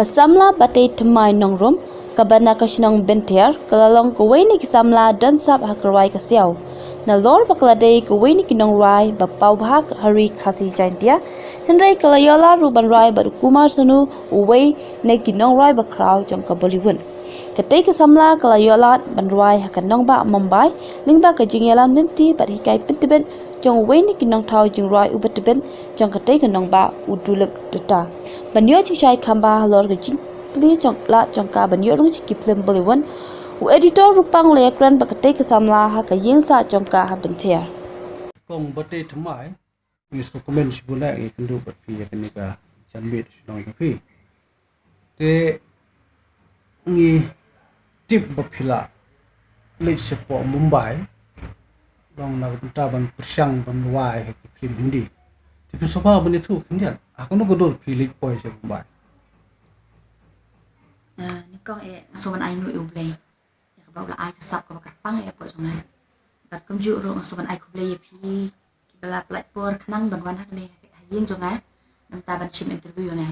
kasamla batay thamai nongrom kabana kasinong benter kalalong kuway ni kisamla dan sap hakarwai kasiyaw na lor bakladay kuway ni kinong rai bapaw bahak hari khasi jaintia henry kalayola ruban rai baru kumar sanu uway na kinong rai bakraw jong ka Bollywood katay kasamla kalayola banruai hakanong ba Mumbai lingba kajingyalam dinti bat hikai pentibet jong uway ni kinong thaw jing rai ubatibet jong katay kanong ba udulep duta banyo chishai khamba halor gajing pli jong la jong ka banyo rung chiki film Bollywood u editor rupang lekran bakatay kasamla ha kayeng sa jong ka habentier kong bate thamai ni dokumen sibula e kundu bat pi kanika jambit sinong ka pi te ni tip bapila le sepo Mumbai dong na ta ban persang ban wai he film Hindi tapi soba bani tu kendian aku no godor pilih poi se Mumbai ni kong soban ai nu ublay ya ka bawla ai ka sap ka pang e po jonga bat kum ju ro soban ai kublay pi bala plat por khnang ban wan hak ne yeng jonga nam ta ban chim interview ne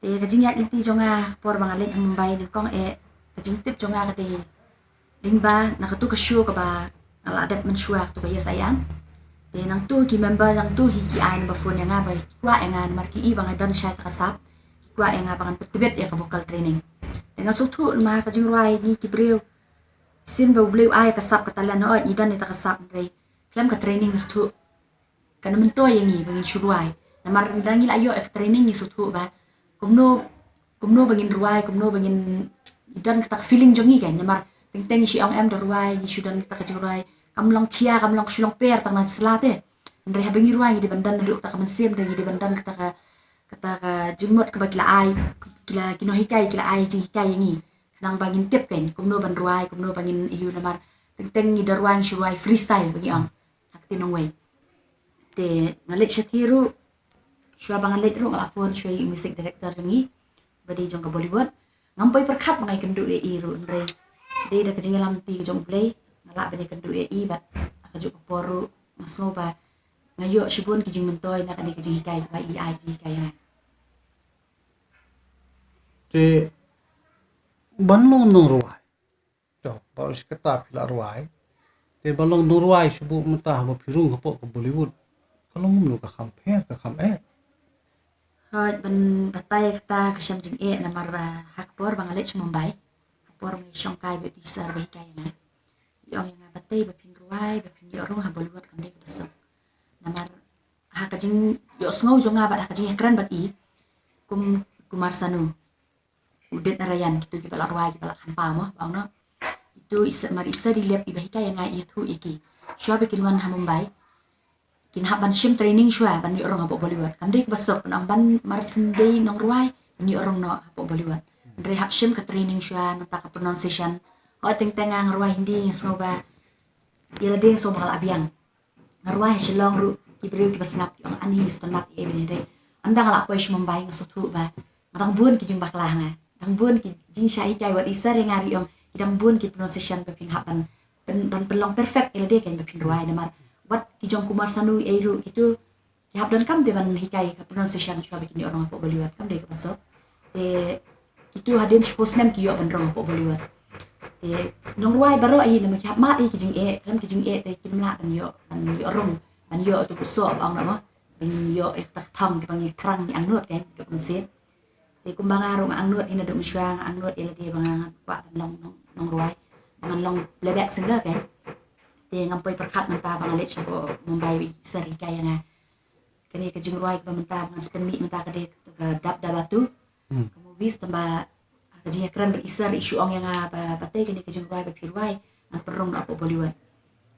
te ka jing ya linti jonga por bang alen Mumbai ni kong ka jing tip jonga ka de ding ba na ka tu ka show ka ba ala adat man show ka ya sayam te nang tu ki member nang tu hi ki ai ba phone nga ba kwa nga mar ki i bang don sha ka sap kwa nga bang tibet ya ka vocal training te nga su thu ma ka jing rai ni ki breu sin ba bleu ai ka sap ka talan no ni dan ni ta ka sap rei klem ka training su kan men to yang ni bangin shuruai na mar ni dangi la yo ek training ni su thu ba kumno bangin ruai kumno bangin dan ka feeling jongi kan na mar teng si ong em do ruai ni sudan ka ka jing rai kamlong kia kamlong shulong per tang na selate ndre ha bengi ruai di bandan duduk ta kamen sem de di bandan kata ka jingmot ka bakila ai kila kino hikai kila ai ji hikai ni kanang bangin tip kan kumno ban ruai kumno bangin iu namar teng ni da ruai shuruai freestyle bengi ong hak tinong wei te ngalit shatiru shua bangalit ro ngala phone shoi music director jongi badi jong ka Bollywood ngampai perkhat ngai kendu e ru ndre de da ka jingalam ti jong play ngala bani kendu e bat akajo ka poru maso ba ngayo shibun kijing mentoy na kani kijing hikai ba i ai ji hikai na te banlong nong ruai to ba iskata pila ruai te balong nong ruai subu mata ba phirung ko ko Bollywood kalong nu ka kham phe ka kham hot ban batay kata kasyam jing na marba hakpor bangalit sa Mumbai por may shongkai be di sar be hikai na yung nga batay ba pin ruai ba pin yorong ha Bollywood kam de ka namar ha ka jing yo sngow jonga ba ka jing ekran bat i kumar sanu udet narayan gitu ki bala ruai ki bala khampa mo bang no itu mar isa di lep i ba hikai nga i thu iki shwa be kinwan ha Mumbai kin ha ban shim training shwa ban yorong ha Bollywood kam de ka basok nang ban mar sunday nong ruai ni yorong no ha Bollywood Andre hap shim ka training shwa nang ta ka pronunciation o teng ang ruai Hindi so ba yela de so bakal abiang ngarwai shilong ru ki breu ki basnap ki ang ani stonap e bene re andang la poish Mumbai nga so thu ba marang bun ki jing bakla nga dang bun ki jing shai kai wat isa re ngari om dang bun ki pronunciation pe pin hapan dan pelong perfect ele de kan pe pin ruai na mar wat ki jong kumar sanu e ru itu ki hap dan kam de ban hikai ka pronunciation shwa be ki orang po Bollywood kam de ka pasok te itu hadin post nem ki yo ban rong po Bollywood te nong ruai baro ai na ma ma i ki jing e kam ki jing e te kim la ban yo rong ban yo tu so bang na ma ban yo ek tak thang ki bang krang ni angnot kan dok men se te kumbanga rong angnot ina dok msyang angnot ila de bang kwa nong ruai bang long playback singa kan te ngampai perkhat menta bang alet so Mumbai sari kaya nga kani ka jing ruai ka menta bang spend mi menta ka de dap dabatu ka movies tamba kajing ekran berisar isu ong yang patay kini kajing ruai ba pirwai ang perong na po Bollywood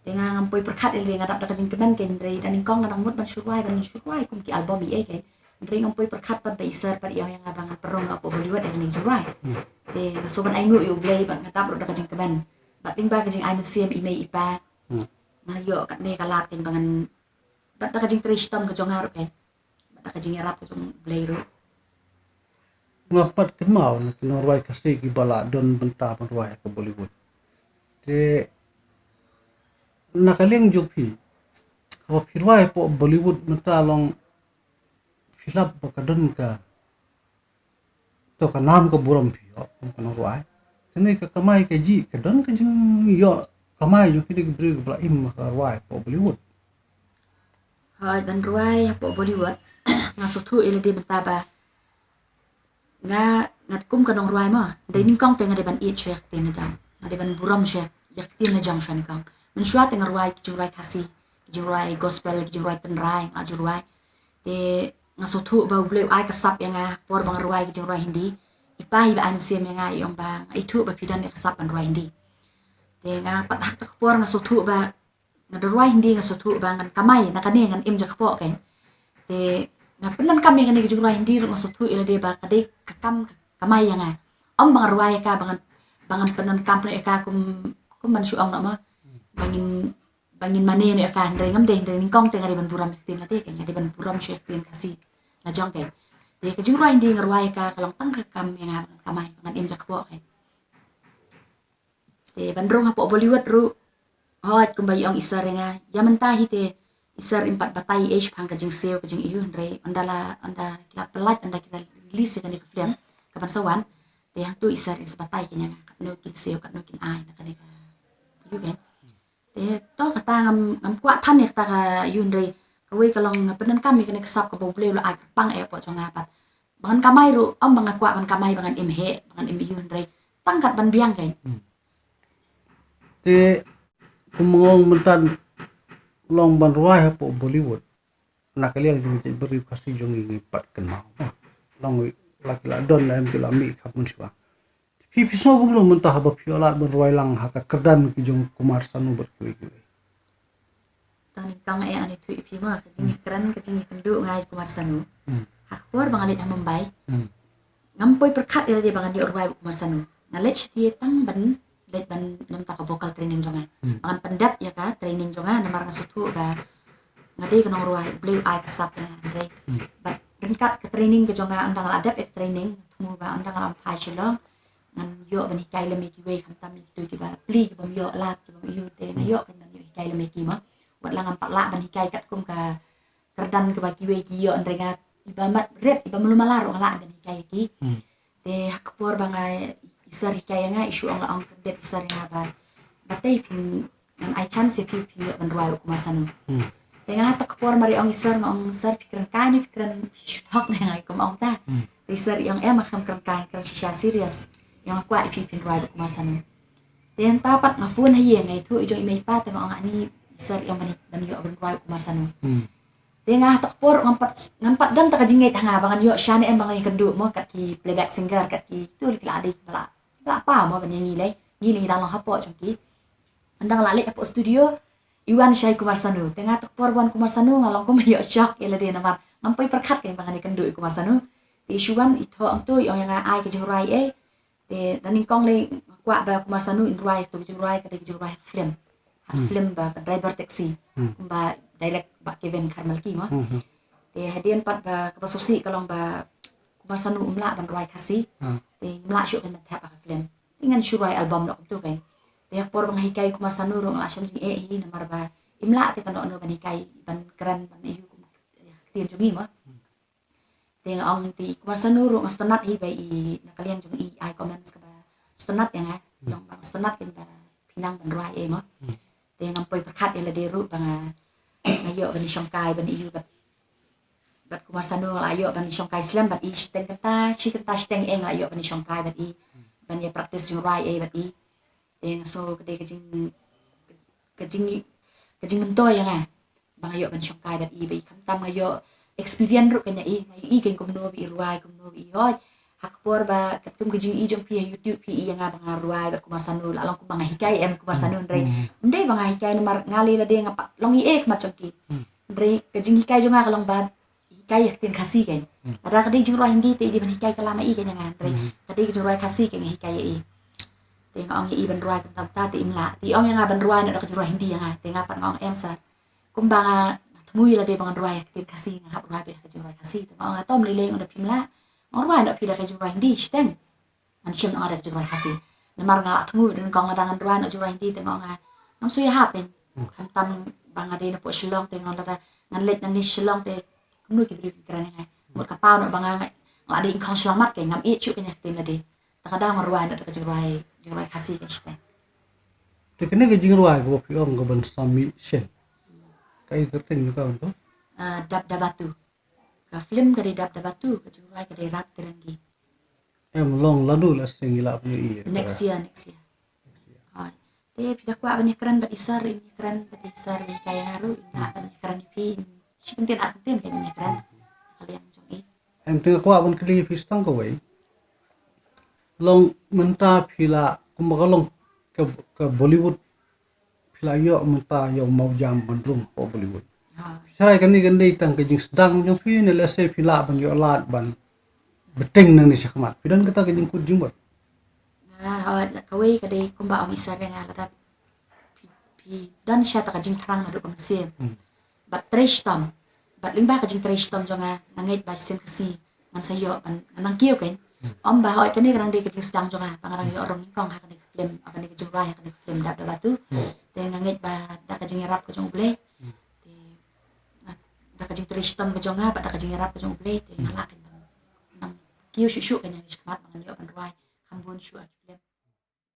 tenga ngampoy perkhat ele ngadap da kajing kemen ken re dan ingkong ngadang mut ban surwai kum ki album i ken re ngampoy perkhat pa berisar pa yang abang perong na po Bollywood ang ni surwai te soban ai nu yo blay ba ngadap da kajing kemen ba ding ba kajing ai museum i mai ipa na yo kat ne kalat ken bangan ba da kajing trish tam ka jongar ken ba kajing rap ka jong blay ro ngapat kemau na kinorwai kasi ki bala don benta panruai ka Bollywood te nakaling jopi ko pirwai po Bollywood menta long filap ba kadon ka to kanam ko buram pio kan ruai tene ka kamai ka ji ka don ka jing yo kamai yo kidi bri bla im ka ruai po Bollywood Hoi ban ruai hapo Bollywood nga sotu ele de mentaba nga ngat kum kanong ruai ma dai ning kong tenga de ban eat chek tin na jang de ban buram chek yak tin na jang shan kang men shwa tenga ruai ki ruai kasi ki ruai gospel ki ruai ten rai nga ju ruai de nga sotu ba ble ai ka sap yang nga por bang ruai ki ruai hindi ipai ba an sem yang nga yong bang itu ba pidan ka sap ban ruai hindi de nga pat hak tak por nga sotu ba nga ruai hindi nga sotu ba ngan kamai na kane ngan im jak po ken de nga pelan kami kan gi ruai hindi nga sotu ila de ba kade kakam kamai yang nga om bang ruai ka bangan penan kam ne ka kum man su ong na ma bangin mane ne ka ndre ngam de ning kong te ngari ban buram tin la de ken ngari ban buram shek tin kasi na jong ken de ka ji ruai hindi nga ruai ka kalong tang ka kam yang nga kamai ngan im jak po ken de ban rong hapo Bollywood ru hot kum bai ong isar nga yaman tahi te isar impat batai age phang ka jing seo ka jing iyu ndre anda kila pelat anda kita release kan ka film ka ban sawan te hang tu isar is batai kenya ka no kin seo ka no kin ai na ka ne ka yu gen te to ka ta ngam kwa than ne ta ka yu ndre ka we ka long penan kami ka ne sap ka bo ble lo ai pang e po chonga pat bangan kamai ru om bang kwa ban kamai bangan im he bangan im yu ndre tangkat ban biang kan te kumong mentan long ban ruai po Bollywood nak kalian jing beri kasi jong ini pat kenal long laki la don la em kila mi khap mun siwa pi so bulu mentah ba piola ban ruai lang haka kerdan ki jong Kumar Sanu berkuwi tani kang e ani tu ipi ma ka jing kran ka jing kendu ngai Kumar Sanu hak por bangalit na Mumbai ngampoi perkat ila dia bangan di ruai Kumar Sanu ngalet dia tang ban let ban nam ta ka vocal training jonga bangan pendat ya ka training jonga namar ngasutu ba ngade kanong ruai blue ai kasap andre but ringkat ke training ke jonga andang adap ek training tumu ba andang alam pai chilong ngan yo ban hikai le meki we kham tam tu ki ba pli ki bam yo lat ki bam yu te na yo kan ban yo hikai le meki ma wat lang ampak la ban hikai kat kum ka kerdan ke ba ki we ki yo andre nga iba mat red iba mulumalar ong la ban hikai ki te hakpor bangai isar hikai nga isu ang kedet isar nga ba batay pin ngan ai chance pi yo ban ruai Kumar Sanu tengah tak por mari ong isar ngong sar pikiran kani pikiran hak na ngai kum ong ta isar yang makam kan kai kan sisya serius yang aku ai pin ruai Kumar Sanu ten tapat ngafun haye ngai tu ijong imei pa tengah ong ani isar yang ban yo ban ruai Kumar Sanu tengah tak por ngampat dan tak jinget hanga bangan yo syane em bangai kendu mo kat ki playback singer kat ki tu likla adik bala apa mo ban nyanyi lai ngili dalam hapo chongki andang lalik hapo studio Iwan Syai Kumar Sanu tengah tak por wan Kumar Sanu ngalong ko mayo shock ila de namar ngampai perkat kay bangani kendu Kumar Sanu ti isuan ito ang tu yang ai ke jengrai te daning kong le kwa ba Kumar Sanu in rai to jengrai ka de jengrai film ba driver taxi ba direct ba Kevin Karmalki mo te hadian pat ba kapasusi kalong ba Kumar Sanu umla ban rai kasi te umla syu kan tap ka film ingan syurai album lo tu kan te por bang hikai Kumar Sanu rong la syam sing hi namar ba imla te kan no ban hikai ban keren ban iu tin jogi mo te ang ti Kumar Sanu rong stonat hi bai nakalian jong ai comments ka ba stonat yang long bang stonat kan ba pinang ban rai mo te ngampoi perkat ila de ru bang ayo ban syongkai ban iu bat Kumar Sanu la ayo ban syongkai slam bat i steng kata steng eng ayo ban syongkai bat i ban ya praktis jong rai bat i te so kede kajing mentoy yang bang ayo ban syongkai bat i bai kam tam ayo experience ru kanya i ken kumno bi ruai kumno bi hoj hak por ba katum kajing i jong pi YouTube pi yang bang ruai bat Kumar Sanu la long ku bang hikai em Kumar Sanu ndre ndai bang hikai nomar ngali la de ngapa long i ek macam ki ndre kajing hikai jong kalong ba hikai yak tin khasi ken ada kadi jong ruai hindi te di ban hikai kalama i kenya ndre kadi jong ruai khasi ken hikai i te ngong i ban ruai kam ta te imla ti ong yang ban ruai na jong ruai hindi yang te ngapa ngong em sa kumbang mui la de bang ruai yak tin khasi ngap ruai be jong ruai khasi te ngong atom le on pimla ngong ruai na pila jong ruai hindi steng an sim ada jong ruai khasi namar nga atmu den kong adangan ruai na jong ruai hindi te ngong ngam suy hapen kam tam bang ade na po silong te ngong la ngan let na ni silong te kumnu ki bri kran nga mot ka pau no bang ngla di kong selamat ke ngam i chu ke nyak tin la de kadang ruai nak ke jingrai kasih ke ste te kene ke jingruai ko pi ong ko ban sami sen kai terting juga untuk dap dabatu ka film ke dap dabatu ke jingrai ke rap terenggi long lalu la sengila punya iya next year hai te pi dakwa ban keren bat isar ini keren bat isar ni kaya haru ina ban keren pi chicken tin ke ni keren kalian jong i em tengah kuat pun keli pistang ko wei long menta pila kumaga long ke Bollywood pila yo menta yo mau jam mandrum ko Bollywood sarai kan ni gandai tang ke jing sedang jong pi ne la se pila ban yo lat ban beteng nang ni sakmat pidan kata ke jing kut jing bot kawai ka de kumba ang isar nga la pi dan siya ta ka jing trang adu kom sim bat tresh tom bat lingba ka jing tresh tom jonga nangait ba sim kasi man sayo nang kiyo ken om ba hoy kani karang de ka jing sedang jonga pangarang yo orang kong ha ka de film akan de jura ha ka de film dap batu te nangait ba da ka jing rap ka jong ble te da ka jing tresh tom ka jonga ba da ka jing rap ka jong ble te ngalak nang kiyo shu kan yang sikmat mangan yo ban ruai kambun shu